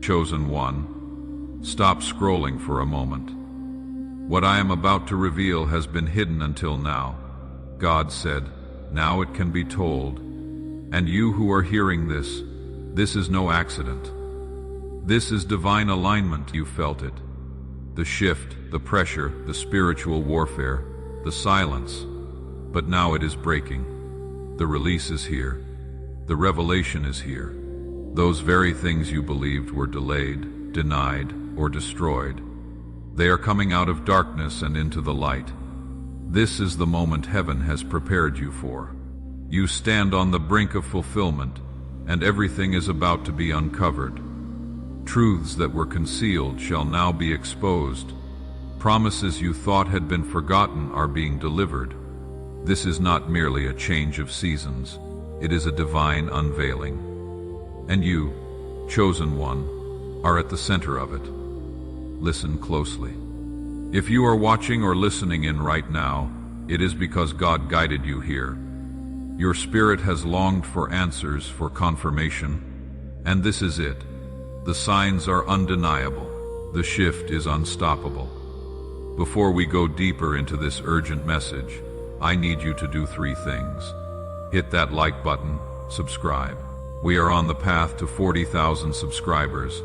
Chosen one, stop scrolling for a moment. What I am about to reveal has been hidden until now. God said, now it can be told. And you who are hearing this is no accident. This is divine alignment. You felt it. The shift, the pressure, the spiritual warfare, the silence. But now it is breaking. The release is here. The revelation is here. Those very things you believed were delayed, denied, or destroyed. They are coming out of darkness and into the light. This is the moment heaven has prepared you for. You stand on the brink of fulfillment, and everything is about to be uncovered. Truths that were concealed shall now be exposed. Promises you thought had been forgotten are being delivered. This is not merely a change of seasons. It is a divine unveiling. And you, chosen one, are at the center of it. Listen closely. If you are watching or listening in right now, it is because God guided you here. Your spirit has longed for answers, for confirmation, and this is it. The signs are undeniable. The shift is unstoppable. Before we go deeper into this urgent message, I need you to do 3 things. Hit that like button, subscribe. We are on the path to 40,000 subscribers,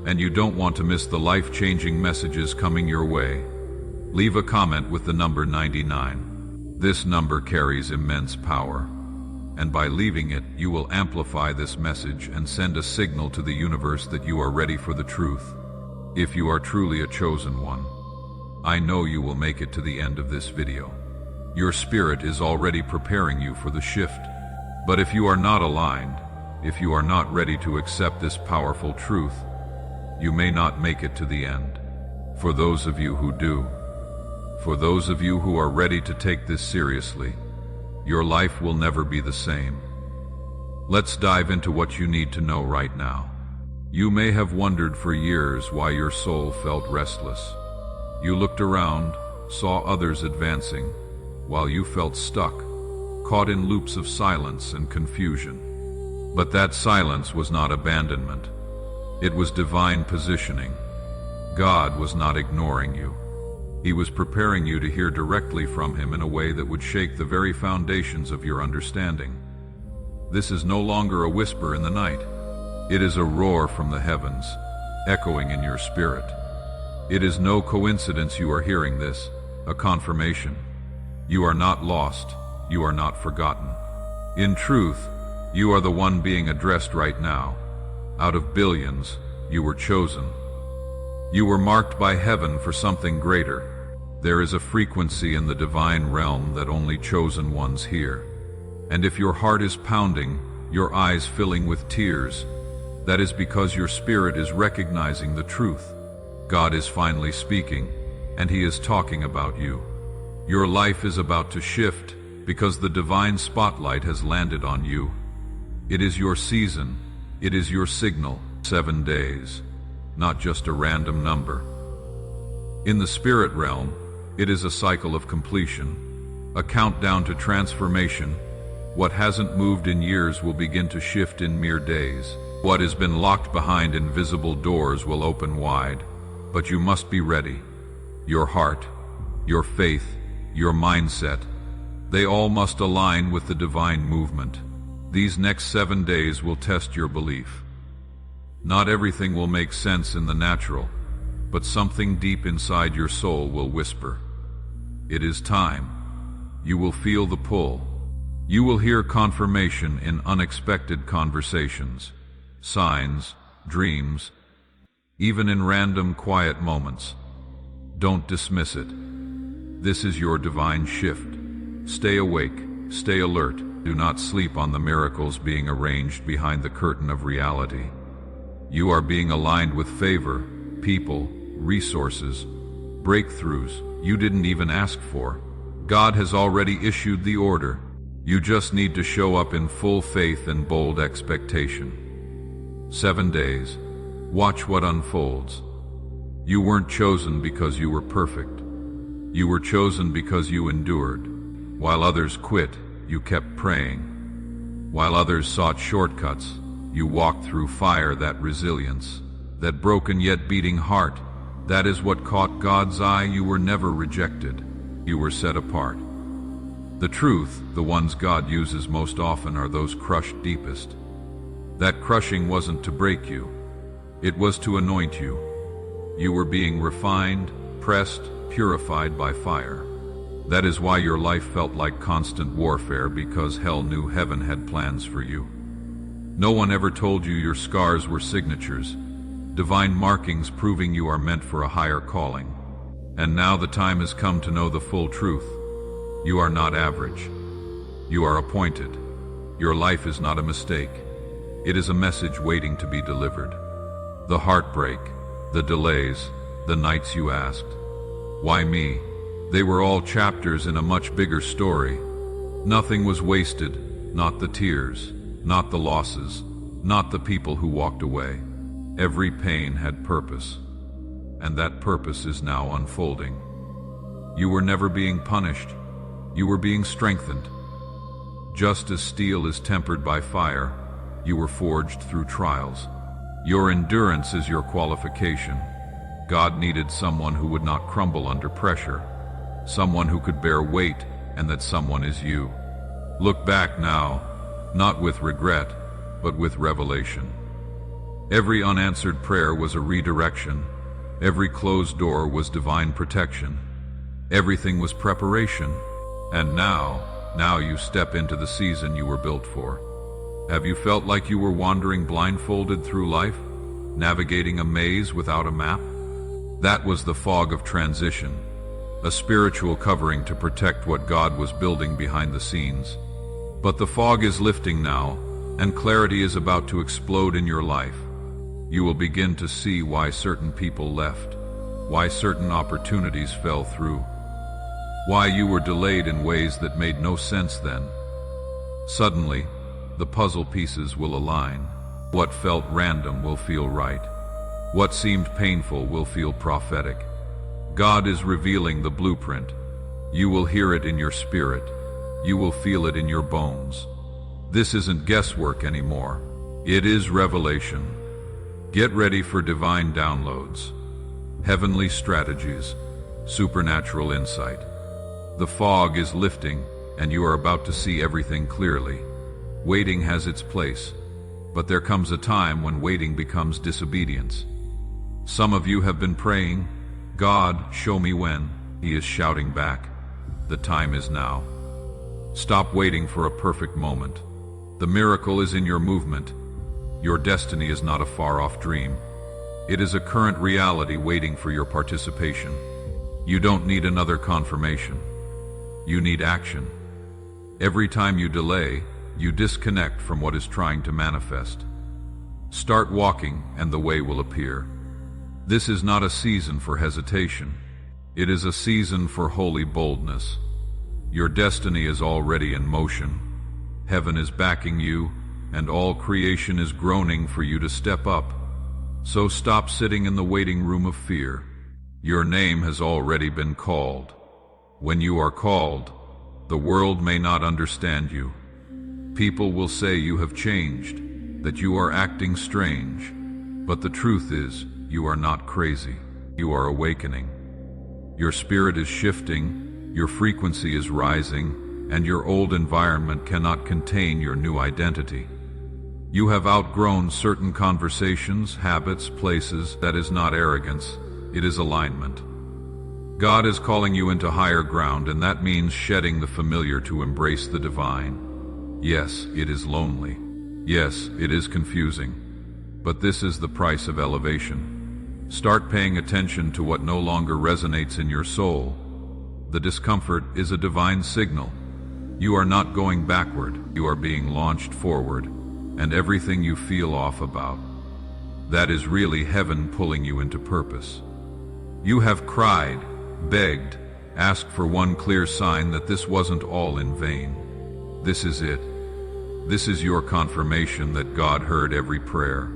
and you don't want to miss the life-changing messages coming your way. Leave a comment with the number 99. This number carries immense power, and by leaving it, you will amplify this message and send a signal to the universe that you are ready for the truth. If you are truly a chosen one, I know you will make it to the end of this video. Your spirit is already preparing you for the shift. But if you are not aligned, if you are not ready to accept this powerful truth, you may not make it to the end. For those of you who do, for those of you who are ready to take this seriously, your life will never be the same. Let's dive into what you need to know right now. You may have wondered for years why your soul felt restless. You looked around, saw others advancing, while you felt stuck, caught in loops of silence and confusion. But that silence was not abandonment. It was divine positioning. God was not ignoring you. He was preparing you to hear directly from Him in a way that would shake the very foundations of your understanding. This is no longer a whisper in the night. It is a roar from the heavens, echoing in your spirit. It is no coincidence you are hearing this, a confirmation. You are not lost. You are not forgotten. In truth, you are the one being addressed right now. Out of billions, you were chosen. You were marked by heaven for something greater. There is a frequency in the divine realm that only chosen ones hear. And if your heart is pounding, your eyes filling with tears, that is because your spirit is recognizing the truth. God is finally speaking, and He is talking about you. Your life is about to shift because the divine spotlight has landed on you. It is your season. It is your signal. 7 days, not just a random number. In the spirit realm, it is a cycle of completion, a countdown to transformation. What hasn't moved in years will begin to shift in mere days. What has been locked behind invisible doors will open wide, but you must be ready. Your heart, your faith, your mindset, they all must align with the divine movement. These next 7 days will test your belief. Not everything will make sense in the natural, but something deep inside your soul will whisper, "It is time." You will feel the pull. You will hear confirmation in unexpected conversations, signs, dreams, even in random quiet moments. Don't dismiss it. This is your divine shift. Stay awake, stay alert. Do not sleep on the miracles being arranged behind the curtain of reality. You are being aligned with favor, people, resources, breakthroughs you didn't even ask for. God has already issued the order. You just need to show up in full faith and bold expectation. 7 days. Watch what unfolds. You weren't chosen because you were perfect. You were chosen because you endured. While others quit, you kept praying. While others sought shortcuts, You walked through fire, that resilience, that broken yet beating heart. That is what caught God's eye. You were never rejected. You were set apart. The truth, the ones God uses most often, are those crushed deepest. That crushing wasn't to break you. It was to anoint you. You were being refined, pressed, purified by fire. That is why your life felt like constant warfare, because hell knew heaven had plans for you. No one ever told you your scars were signatures, divine markings proving you are meant for a higher calling. And now the time has come to know the full truth. You are not average. You are appointed. Your life is not a mistake. It is a message waiting to be delivered. The heartbreak, the delays, the nights you asked, "Why me?" They were all chapters in a much bigger story. Nothing was wasted, not the tears, not the losses, not the people who walked away. Every pain had purpose, and that purpose is now unfolding. You were never being punished. You were being strengthened. Just as steel is tempered by fire, you were forged through trials. Your endurance is your qualification. God needed someone who would not crumble under pressure, someone who could bear weight, and that someone is you. Look back now, not with regret, but with revelation. Every unanswered prayer was a redirection. Every closed door was divine protection. Everything was preparation. And now you step into the season you were built for. Have you felt like you were wandering blindfolded through life, navigating a maze without a map? That was the fog of transition, a spiritual covering to protect what God was building behind the scenes. But the fog is lifting now, and clarity is about to explode in your life. You will begin to see why certain people left, why certain opportunities fell through, why you were delayed in ways that made no sense then. Suddenly, the puzzle pieces will align. What felt random will feel right. What seemed painful will feel prophetic. God is revealing the blueprint. You will hear it in your spirit. You will feel it in your bones. This isn't guesswork anymore. It is revelation. Get ready for divine downloads, heavenly strategies, supernatural insight. The fog is lifting, and you are about to see everything clearly. Waiting has its place, but there comes a time when waiting becomes disobedience. Some of you have been praying, "God, show me when." He is shouting back, "The time is now." Stop waiting for a perfect moment. The miracle is in your movement. Your destiny is not a far-off dream. It is a current reality waiting for your participation. You don't need another confirmation. You need action. Every time you delay, you disconnect from what is trying to manifest. Start walking, and the way will appear. This is not a season for hesitation. It is a season for holy boldness. Your destiny is already in motion. Heaven is backing you, and all creation is groaning for you to step up. So stop sitting in the waiting room of fear. Your name has already been called. When you are called, the world may not understand you. People will say you have changed, that you are acting strange. But the truth is, you are not crazy. You are awakening. Your spirit is shifting, your frequency is rising, and your old environment cannot contain your new identity. You have outgrown certain conversations, habits, places. That is not arrogance, it is alignment. God is calling you into higher ground, and that means shedding the familiar to embrace the divine. Yes, it is lonely. Yes, it is confusing. But this is the price of elevation. Start paying attention to what no longer resonates in your soul. The discomfort is a divine signal. You are not going backward, you are being launched forward, and everything you feel off about, that is really heaven pulling you into purpose. You have cried, begged, asked for one clear sign that this wasn't all in vain. This is it. This is your confirmation that God heard every prayer,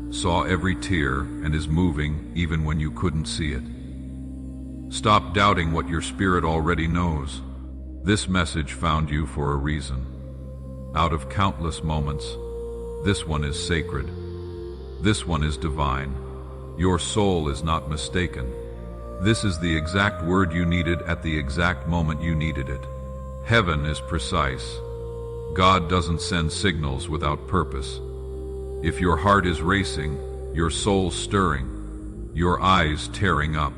saw every tear, and is moving even when you couldn't see it. Stop doubting what your spirit already knows. This message found you for a reason. Out of countless moments, This one is sacred. This one is divine. Your soul is not mistaken. This is the exact word you needed at the exact moment you needed it. Heaven is precise. God doesn't send signals without purpose. If your heart is racing, your soul stirring, your eyes tearing up,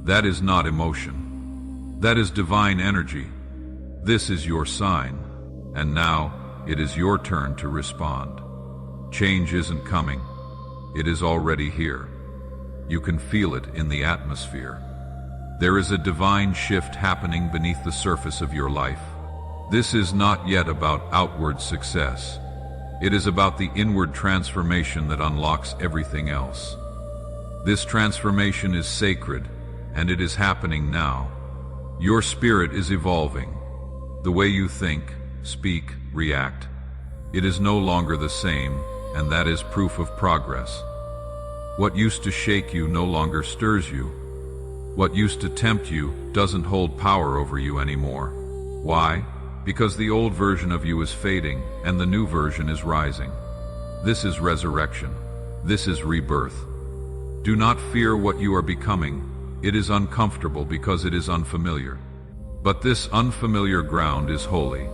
that is not emotion. That is divine energy. This is your sign, and now it is your turn to respond. Change isn't coming. It is already here. You can feel it in the atmosphere. There is a divine shift happening beneath the surface of your life. This is not yet about outward success. It is about the inward transformation that unlocks everything else. This transformation is sacred, and it is happening now. Your spirit is evolving. The way you think, speak, react. It is no longer the same, and that is proof of progress. What used to shake you no longer stirs you. What used to tempt you doesn't hold power over you anymore. Why? Because the old version of you is fading, and the new version is rising. This is resurrection. This is rebirth. Do not fear what you are becoming. It is uncomfortable because it is unfamiliar. But this unfamiliar ground is holy.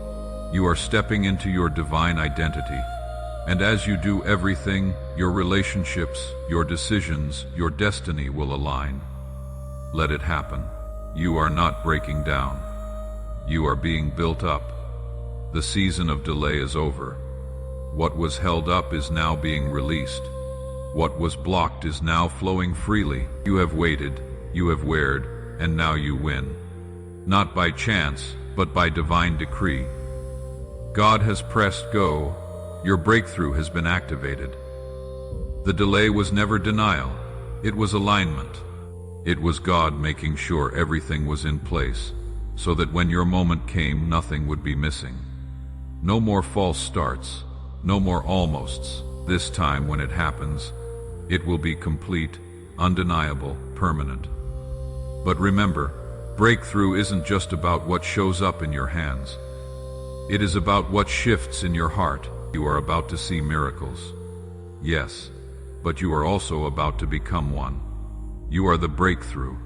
You are stepping into your divine identity. And as you do everything, your relationships, your decisions, your destiny will align. Let it happen. You are not breaking down. You are being built up. The season of delay is over. What was held up is now being released. What was blocked is now flowing freely. You have waited, you have wared, and now you win. Not by chance, but by divine decree. God has pressed go. Your breakthrough has been activated. The delay was never denial. It was alignment. It was God making sure everything was in place, so that when your moment came, nothing would be missing. No more false starts, no more almosts. This time, when it happens, it will be complete, undeniable, permanent. But remember, breakthrough isn't just about what shows up in your hands. It is about what shifts in your heart. You are about to see miracles. Yes, but you are also about to become one. You are the breakthrough.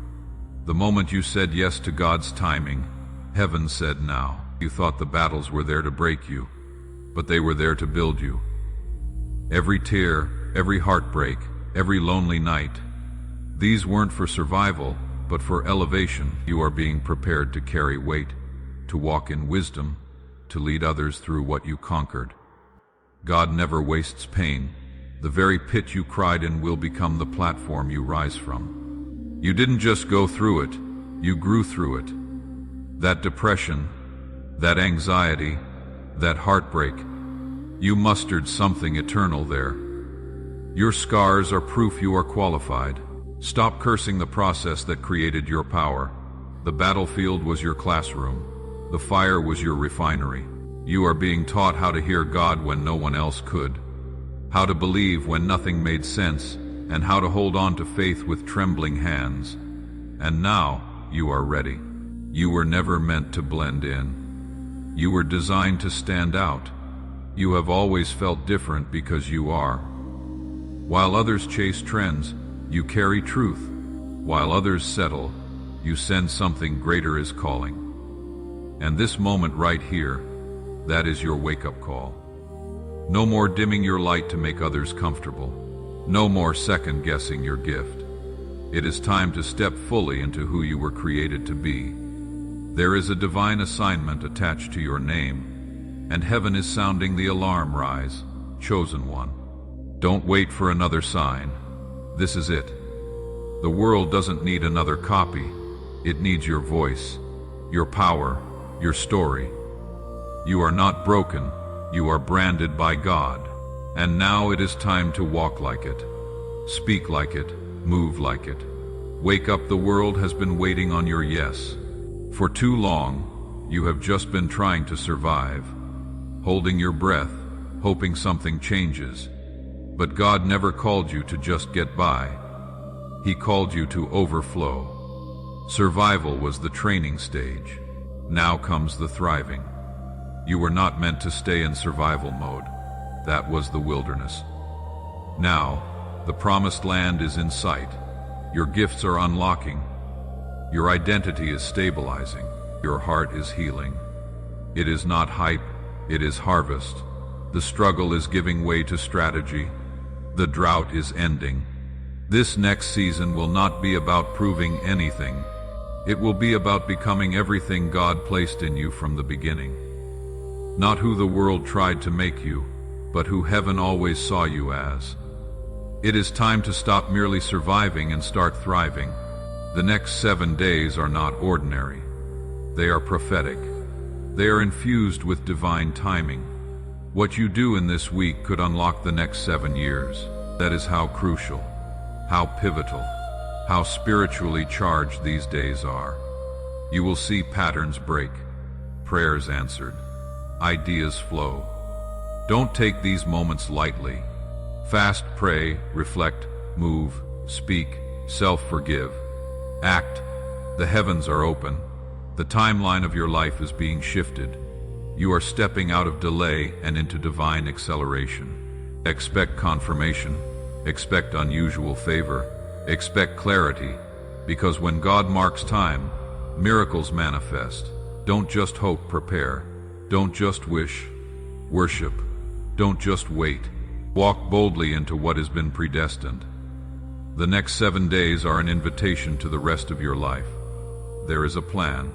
The moment you said yes to God's timing, heaven said now. You thought the battles were there to break you, but they were there to build you. Every tear, every heartbreak, every lonely night, these weren't for survival, but for elevation. You are being prepared to carry weight, to walk in wisdom, to lead others through what you conquered. God never wastes pain. The very pit you cried in will become the platform you rise from. You didn't just go through it, you grew through it. That depression, that anxiety, that heartbreak, you mustered something eternal there. Your scars are proof you are qualified. Stop cursing the process that created your power. The battlefield was your classroom. The fire was your refinery. You are being taught how to hear God when no one else could, how to believe when nothing made sense, and how to hold on to faith with trembling hands. And now you are ready. You were never meant to blend in. You were designed to stand out. You have always felt different because you are. While others chase trends, you carry truth. While others settle, you sense something greater is calling. And this moment right here, that is your wake-up call. No more dimming your light to make others comfortable. No more second-guessing your gift. It is time to step fully into who you were created to be. There is a divine assignment attached to your name, and heaven is sounding the alarm. Rise, chosen one. Don't wait for another sign. This is it. The world doesn't need another copy. It needs your voice, your power, your story. You are not broken. You are branded by God. And now it is time to walk like it. Speak like it. Move like it. Wake up, the world has been waiting on your yes. For too long, you have just been trying to survive, holding your breath, hoping something changes. But God never called you to just get by. He called you to overflow. Survival was the training stage. Now comes the thriving. You were not meant to stay in survival mode. That was the wilderness. Now, the promised land is in sight. Your gifts are unlocking. Your identity is stabilizing. Your heart is healing. It is not hype, it is harvest. The struggle is giving way to strategy. The drought is ending. This next season will not be about proving anything. It will be about becoming everything God placed in you from the beginning. Not who the world tried to make you, but who heaven always saw you as. It is time to stop merely surviving and start thriving. The next 7 days are not ordinary. They are prophetic. They are infused with divine timing. What you do in this week could unlock the next 7 years. That is how crucial, how pivotal, how spiritually charged these days are. You will see patterns break, prayers answered, ideas flow. Don't take these moments lightly. Fast, pray, reflect, move, speak, self-forgive, act. The heavens are open. The timeline of your life is being shifted. You are stepping out of delay and into divine acceleration. Expect confirmation. Expect unusual favor. Expect clarity. Because when God marks time, miracles manifest. Don't just hope, prepare. Don't just wish, worship. Don't just wait. Walk boldly into what has been predestined. The next 7 days are an invitation to the rest of your life. There is a plan.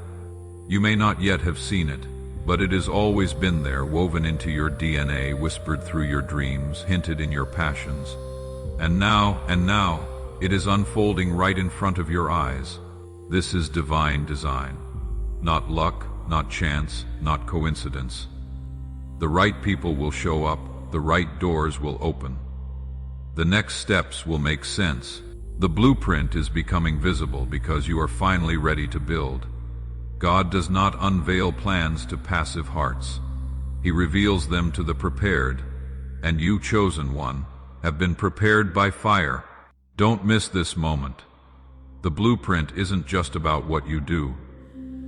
You may not yet have seen it, but it has always been there, woven into your DNA, whispered through your dreams, hinted in your passions. And now, it is unfolding right in front of your eyes. This is divine design. Not luck, not chance, not coincidence. The right people will show up, the right doors will open. The next steps will make sense. The blueprint is becoming visible because you are finally ready to build. God does not unveil plans to passive hearts. He reveals them to the prepared, and you, chosen one, have been prepared by fire. Don't miss this moment. The blueprint isn't just about what you do.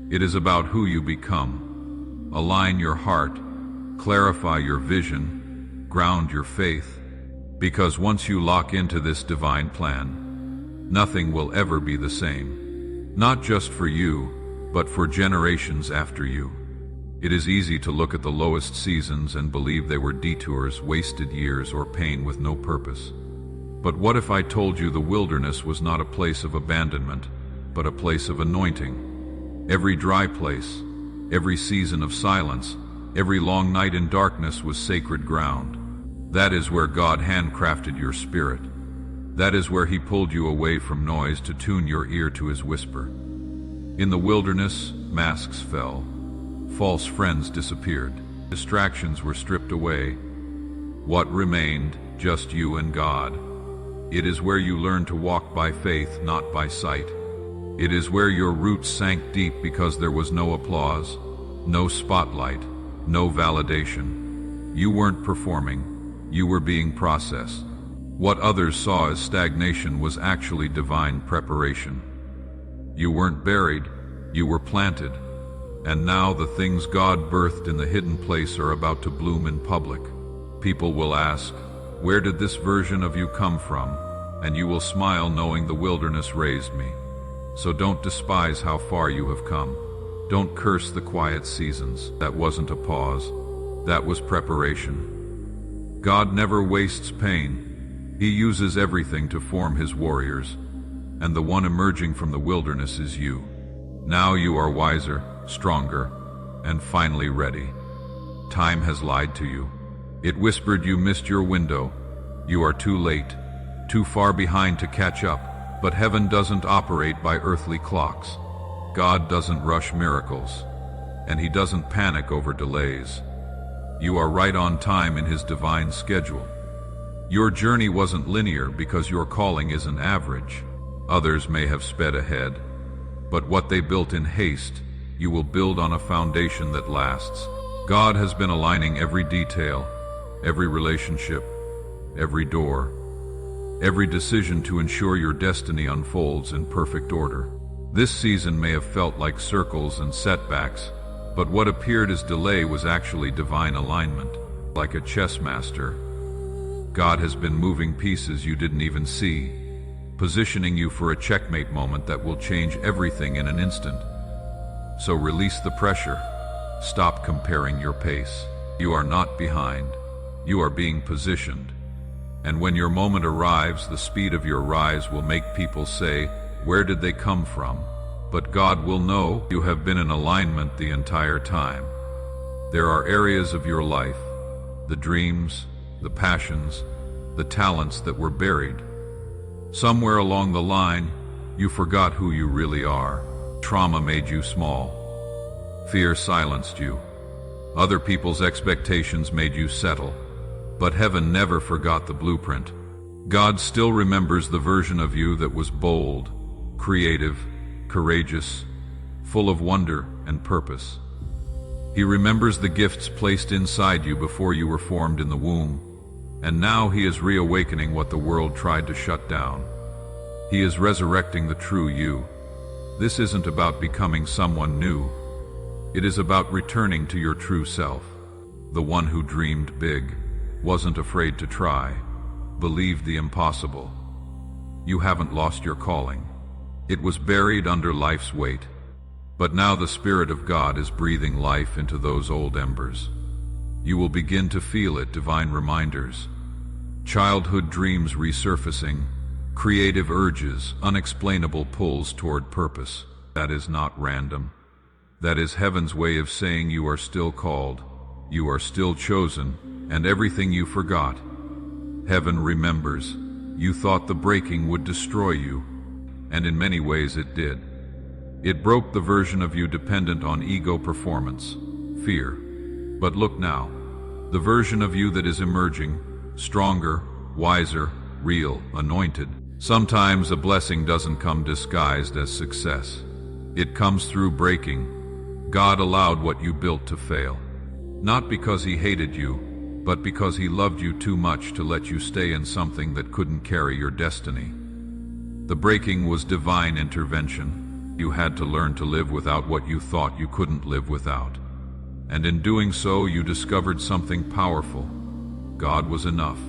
It is about who you become. Align your heart, clarify your vision, ground your faith, because once you lock into this divine plan, nothing will ever be the same. Not just for you, but for generations after you. It is easy to look at the lowest seasons and believe they were detours, wasted years, or pain with no purpose. But what if I told you the wilderness was not a place of abandonment, but a place of anointing? Every dry place, every season of silence, every long night in darkness was sacred ground. That is where God handcrafted your spirit. That is where He pulled you away from noise to tune your ear to His whisper. In the wilderness, masks fell. False friends disappeared. Distractions were stripped away. What remained? Just you and God. It is where you learn to walk by faith, not by sight. It is where your roots sank deep because there was no applause, no spotlight, no validation. You weren't performing. You were being processed. What others saw as stagnation was actually divine preparation. You weren't buried, you were planted. And now the things God birthed in the hidden place are about to bloom in public. People will ask, "Where did this version of you come from?" And you will smile knowing the wilderness raised me. So don't despise how far you have come. Don't curse the quiet seasons. That wasn't a pause. That was preparation. God never wastes pain. He uses everything to form His warriors. And the one emerging from the wilderness is you. Now you are wiser, stronger, and finally ready. Time has lied to you. It whispered you missed your window. You are too late, too far behind to catch up. But heaven doesn't operate by earthly clocks. God doesn't rush miracles, and He doesn't panic over delays. You are right on time in His divine schedule. Your journey wasn't linear because your calling isn't average. Others may have sped ahead, but what they built in haste, you will build on a foundation that lasts. God has been aligning every detail, every relationship, every door, every decision to ensure your destiny unfolds in perfect order. This season may have felt like circles and setbacks, but what appeared as delay was actually divine alignment. Like a chess master, God has been moving pieces you didn't even see, positioning you for a checkmate moment that will change everything in an instant. So release the pressure. Stop comparing your pace. You are not behind. You are being positioned. And when your moment arrives, the speed of your rise will make people say, "Where did they come from?" But God will know you have been in alignment the entire time. There are areas of your life, the dreams, the passions, the talents that were buried. Somewhere along the line, you forgot who you really are. Trauma made you small. Fear silenced you. Other people's expectations made you settle. But heaven never forgot the blueprint. God still remembers the version of you that was bold, creative, courageous, full of wonder and purpose. He remembers the gifts placed inside you before you were formed in the womb, and now He is reawakening what the world tried to shut down. He is resurrecting the true you. This isn't about becoming someone new. It is about returning to your true self, the one who dreamed big, wasn't afraid to try, believed the impossible. You haven't lost your calling. It was buried under life's weight, but now the Spirit of God is breathing life into those old embers. You will begin to feel it, divine reminders, childhood dreams resurfacing, creative urges, unexplainable pulls toward purpose. That is not random. That is heaven's way of saying you are still called, you are still chosen, and everything you forgot, heaven remembers. You thought the breaking would destroy you, and in many ways it did. It broke the version of you dependent on ego, performance, fear. But look now, the version of you that is emerging, stronger, wiser, real, anointed. Sometimes a blessing doesn't come disguised as success. It comes through breaking. God allowed what you built to fail, not because He hated you, but because He loved you too much to let you stay in something that couldn't carry your destiny. The breaking was divine intervention. You had to learn to live without what you thought you couldn't live without. And in doing so, you discovered something powerful. God was enough.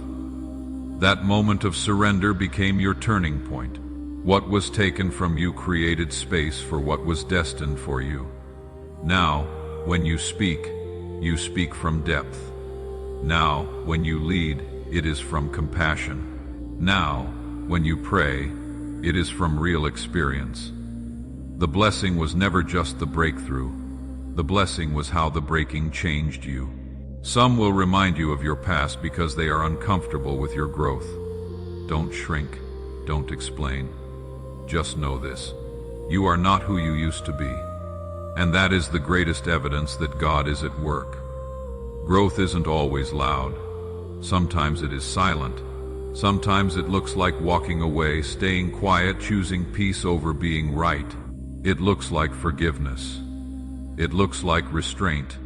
That moment of surrender became your turning point. What was taken from you created space for what was destined for you. Now, when you speak from depth. Now, when you lead, it is from compassion. Now, when you pray, it is from real experience. The blessing was never just the breakthrough. The blessing was how the breaking changed you. Some will remind you of your past because they are uncomfortable with your growth. Don't shrink. Don't explain. Just know this. You are not who you used to be. And that is the greatest evidence that God is at work. Growth isn't always loud. Sometimes it is silent. Sometimes it looks like walking away, staying quiet, choosing peace over being right. It looks like forgiveness. It looks like restraint.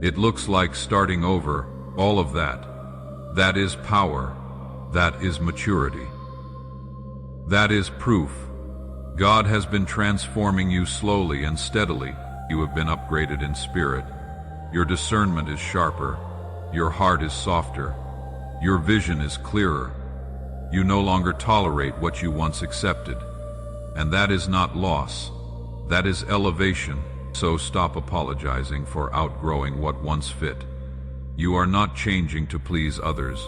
It looks like starting over. All of that. That is power. That is maturity. That is proof. God has been transforming you slowly and steadily. You have been upgraded in spirit. Your discernment is sharper. Your heart is softer. Your vision is clearer. You no longer tolerate what you once accepted. And that is not loss. That is elevation. So stop apologizing for outgrowing what once fit. You are not changing to please others.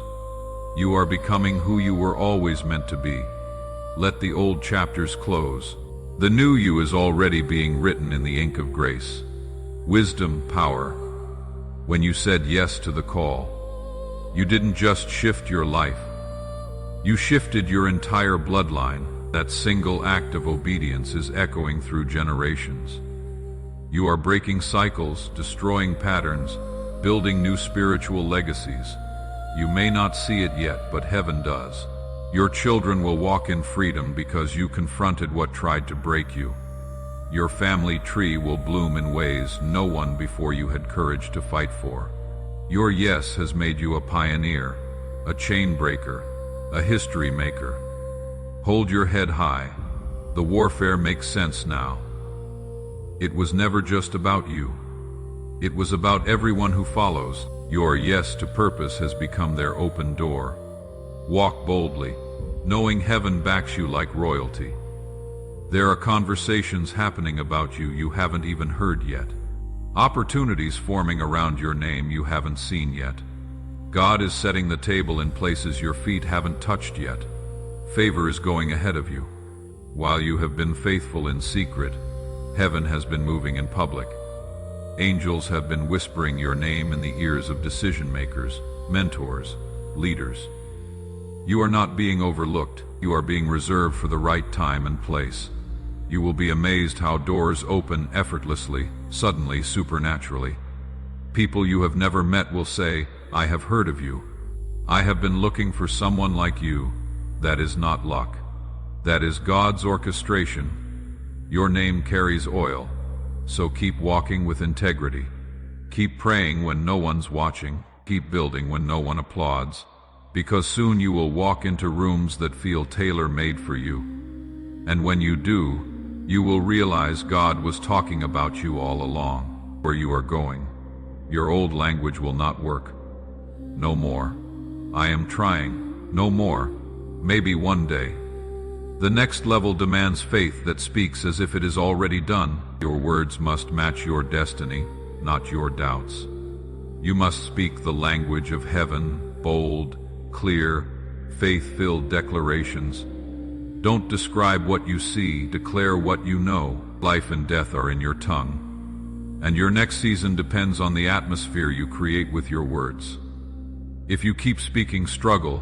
You are becoming who you were always meant to be. Let the old chapters close. The new you is already being written in the ink of grace. Wisdom, power. When you said yes to the call, you didn't just shift your life. You shifted your entire bloodline. That single act of obedience is echoing through generations. You are breaking cycles, destroying patterns, building new spiritual legacies. You may not see it yet, but heaven does. Your children will walk in freedom because you confronted what tried to break you. Your family tree will bloom in ways no one before you had courage to fight for. Your yes has made you a pioneer, a chain breaker, a history maker. Hold your head high. The warfare makes sense now. It was never just about you. It was about everyone who follows. Your yes to purpose has become their open door. Walk boldly, knowing heaven backs you like royalty. There are conversations happening about you you haven't even heard yet. Opportunities forming around your name you haven't seen yet. God is setting the table in places your feet haven't touched yet. Favor is going ahead of you. While you have been faithful in secret, heaven has been moving in public. Angels have been whispering your name in the ears of decision makers, mentors, leaders. You are not being overlooked. You are being reserved for the right time and place. You will be amazed how doors open effortlessly, suddenly, supernaturally. People you have never met will say, "I have heard of you. I have been looking for someone like you." That is not luck. That is God's orchestration. Your name carries oil, so keep walking with integrity. Keep praying when no one's watching. Keep building when no one applauds, because soon you will walk into rooms that feel tailor-made for you. And when you do, you will realize God was talking about you all along. Where you are going, your old language will not work. No more. I am trying. No more. Maybe one day. The next level demands faith that speaks as if it is already done. Your words must match your destiny, not your doubts. You must speak the language of heaven, bold, clear, faith-filled declarations. Don't describe what you see, declare what you know. Life and death are in your tongue. And your next season depends on the atmosphere you create with your words. If you keep speaking struggle,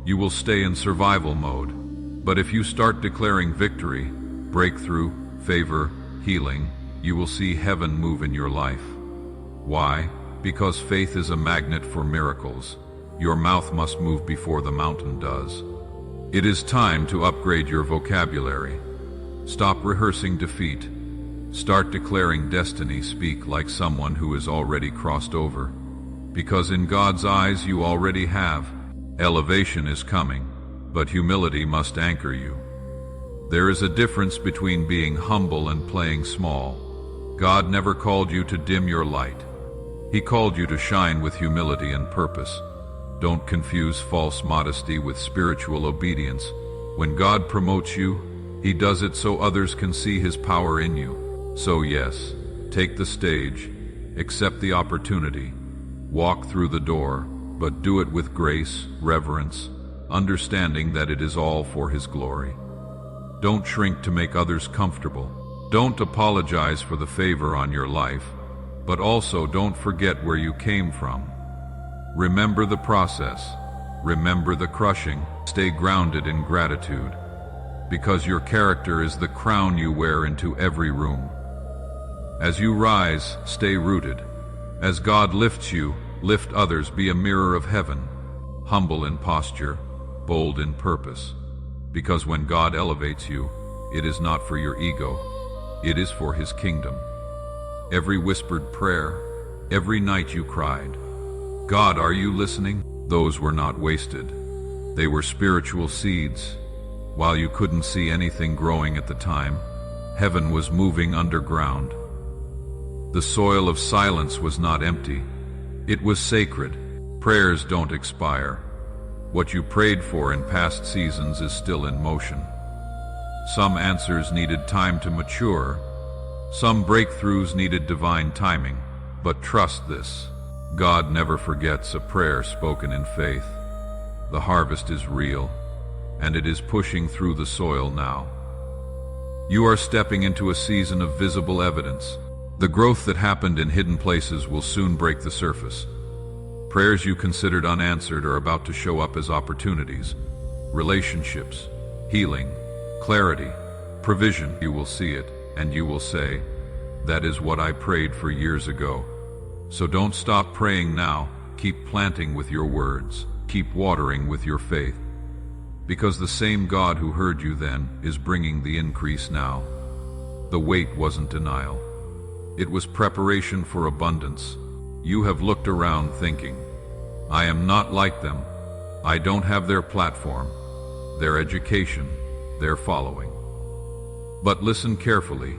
you will stay in survival mode. But if you start declaring victory, breakthrough, favor, healing, you will see heaven move in your life. Why? Because faith is a magnet for miracles. Your mouth must move before the mountain does. It is time to upgrade your vocabulary. Stop rehearsing defeat. Start declaring destiny. Speak like someone who has already crossed over. Because in God's eyes you already have. Elevation is coming, but humility must anchor you. There is a difference between being humble and playing small. God never called you to dim your light. He called you to shine with humility and purpose. Don't confuse false modesty with spiritual obedience. When God promotes you, He does it so others can see His power in you. So yes, take the stage, accept the opportunity, walk through the door, but do it with grace, reverence, understanding that it is all for His glory. Don't shrink to make others comfortable. Don't apologize for the favor on your life, but also don't forget where you came from. Remember the process. Remember the crushing. Stay grounded in gratitude, because your character is the crown you wear into every room. As you rise, stay rooted. As God lifts you, lift others. Be a mirror of heaven, humble in posture, bold in purpose. Because when God elevates you, it is not for your ego, it is for His kingdom. Every whispered prayer, every night you cried, "God, are you listening?" Those were not wasted. They were spiritual seeds. While you couldn't see anything growing at the time, heaven was moving underground. The soil of silence was not empty. It was sacred. Prayers don't expire. What you prayed for in past seasons is still in motion. Some answers needed time to mature. Some breakthroughs needed divine timing. But trust this: God never forgets a prayer spoken in faith. The harvest is real, and it is pushing through the soil now. You are stepping into a season of visible evidence. The growth that happened in hidden places will soon break the surface. Prayers you considered unanswered are about to show up as opportunities. Relationships, healing, clarity, provision. You will see it, and you will say, "That is what I prayed for years ago." So don't stop praying now. Keep planting with your words. Keep watering with your faith. Because the same God who heard you then is bringing the increase now. The wait wasn't denial. It was preparation for abundance. You have looked around thinking, "I am not like them. I don't have their platform, their education, their following." But listen carefully.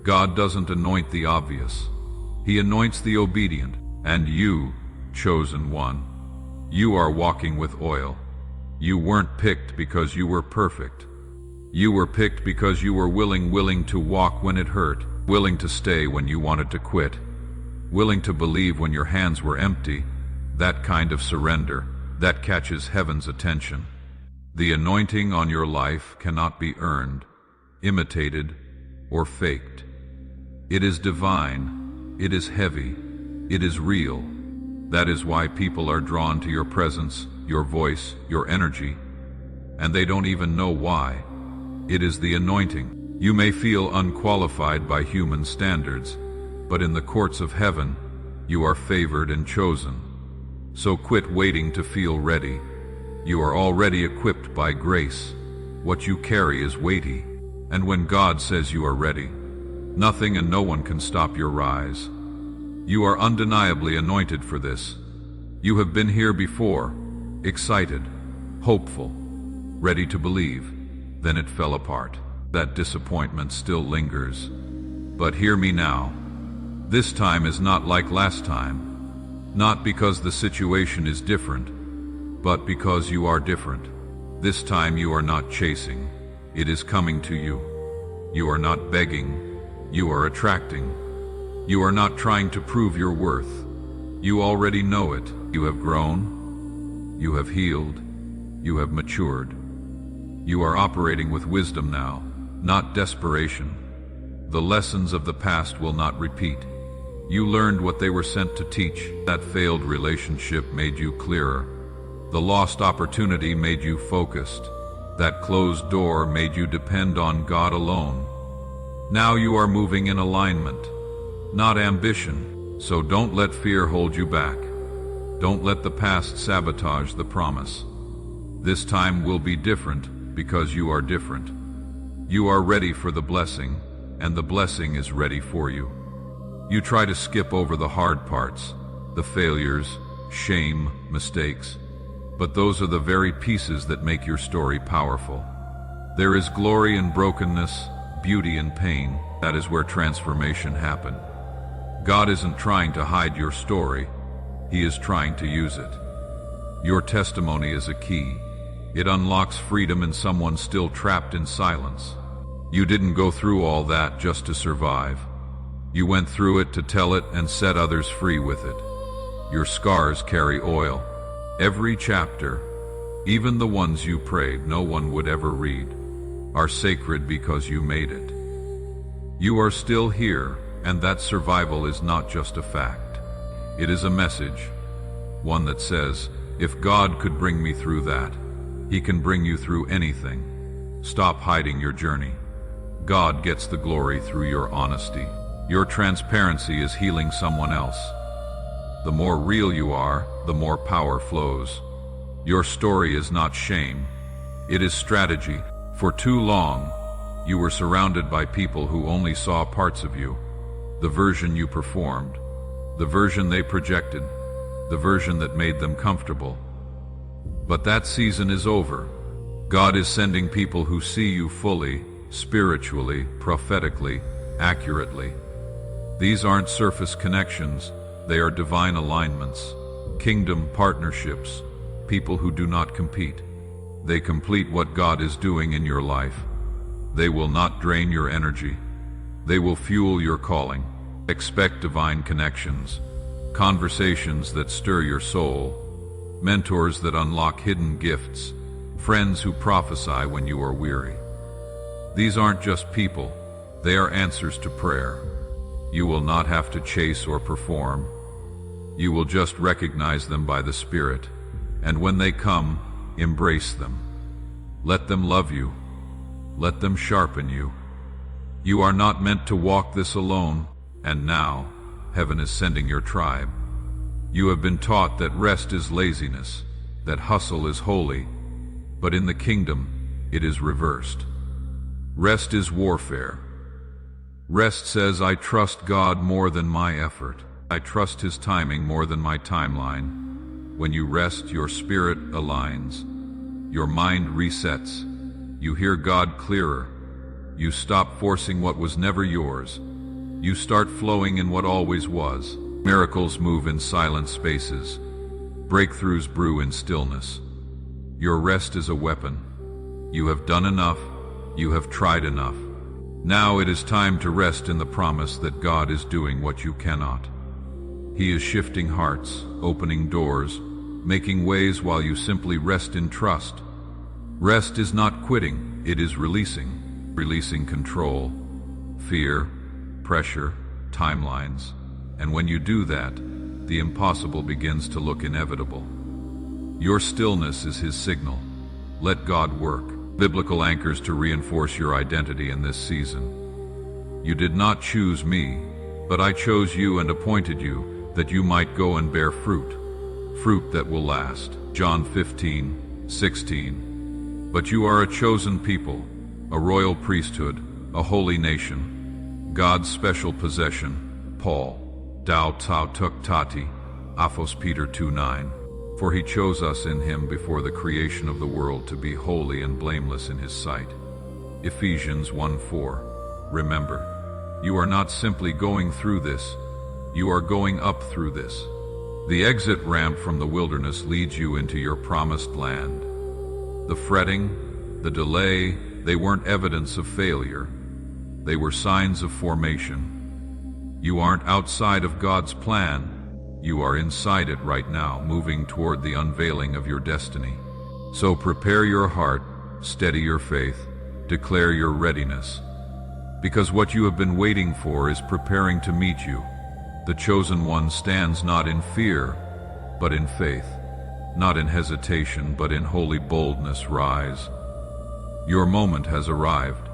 God doesn't anoint the obvious. He anoints the obedient. And you, chosen one. You are walking with oil. You weren't picked because you were perfect. You were picked because you were willing to walk when it hurt, willing to stay when you wanted to quit, willing to believe when your hands were empty. That kind of surrender, that catches heaven's attention. The anointing on your life cannot be earned, imitated, or faked. It is divine, it is heavy, it is real. That is why people are drawn to your presence, your voice, your energy, and they don't even know why. It is the anointing. You may feel unqualified by human standards, but in the courts of heaven, you are favored and chosen. So quit waiting to feel ready. You are already equipped by grace. What you carry is weighty, and when God says you are ready, nothing and no one can stop your rise. You are undeniably anointed for this. You have been here before, excited, hopeful, ready to believe. Then it fell apart. That disappointment still lingers. But hear me now. This time is not like last time. Not because the situation is different, but because you are different. This time you are not chasing. It is coming to you. You are not begging. You are attracting. You are not trying to prove your worth. You already know it. You have grown. You have healed. You have matured. You are operating with wisdom now, not desperation. The lessons of the past will not repeat. You learned what they were sent to teach. That failed relationship made you clearer. The lost opportunity made you focused. That closed door made you depend on God alone. Now you are moving in alignment, not ambition. So don't let fear hold you back. Don't let the past sabotage the promise. This time will be different because you are different. You are ready for the blessing, and the blessing is ready for you. You try to skip over the hard parts, the failures, shame, mistakes, but those are the very pieces that make your story powerful. There is glory in brokenness, beauty in pain. That is where transformation happened. God isn't trying to hide your story. He is trying to use it. Your testimony is a key. It unlocks freedom in someone still trapped in silence. You didn't go through all that just to survive. You went through it to tell it and set others free with it. Your scars carry oil. Every chapter, even the ones you prayed no one would ever read, are sacred because you made it. You are still here, and that survival is not just a fact. It is a message, one that says, if God could bring me through that, He can bring you through anything. Stop hiding your journey. God gets the glory through your honesty. Your transparency is healing someone else. The more real you are, the more power flows. Your story is not shame. It is strategy. For too long, you were surrounded by people who only saw parts of you. The version you performed, the version they projected, the version that made them comfortable. But that season is over. God is sending people who see you fully, spiritually, prophetically, accurately. These aren't surface connections, they are divine alignments, kingdom partnerships, people who do not compete. They complete what God is doing in your life. They will not drain your energy. They will fuel your calling. Expect divine connections, conversations that stir your soul, mentors that unlock hidden gifts, friends who prophesy when you are weary. These aren't just people, they are answers to prayer. You will not have to chase or perform. You will just recognize them by the Spirit, and when they come, embrace them. Let them love you. Let them sharpen you. You are not meant to walk this alone, and now, heaven is sending your tribe. You have been taught that rest is laziness, that hustle is holy, but in the kingdom, it is reversed. Rest is warfare. Rest says, I trust God more than my effort. I trust His timing more than my timeline. When you rest, your spirit aligns. Your mind resets. You hear God clearer. You stop forcing what was never yours. You start flowing in what always was. Miracles move in silent spaces. Breakthroughs brew in stillness. Your rest is a weapon. You have done enough. You have tried enough. Now it is time to rest in the promise that God is doing what you cannot. He is shifting hearts, opening doors, making ways while you simply rest in trust. Rest is not quitting, it is releasing. Releasing control, fear, pressure, timelines. And when you do that, the impossible begins to look inevitable. Your stillness is His signal. Let God work. Biblical anchors to reinforce your identity in this season. You did not choose me, but I chose you and appointed you that you might go and bear fruit, fruit that will last. John 15:16. But you are a chosen people, a royal priesthood, a holy nation, God's special possession. Paul. Dao Tao Tuk Tati, Aphos Peter 2:9. For He chose us in Him before the creation of the world to be holy and blameless in His sight. Ephesians 1:4. Remember, you are not simply going through this, you are going up through this. The exit ramp from the wilderness leads you into your promised land. The fretting, the delay, they weren't evidence of failure. They were signs of formation. You aren't outside of God's plan. You are inside it right now, moving toward the unveiling of your destiny. So prepare your heart, steady your faith, declare your readiness. Because what you have been waiting for is preparing to meet you. The chosen one stands not in fear, but in faith. Not in hesitation, but in holy boldness. Rise. Your moment has arrived.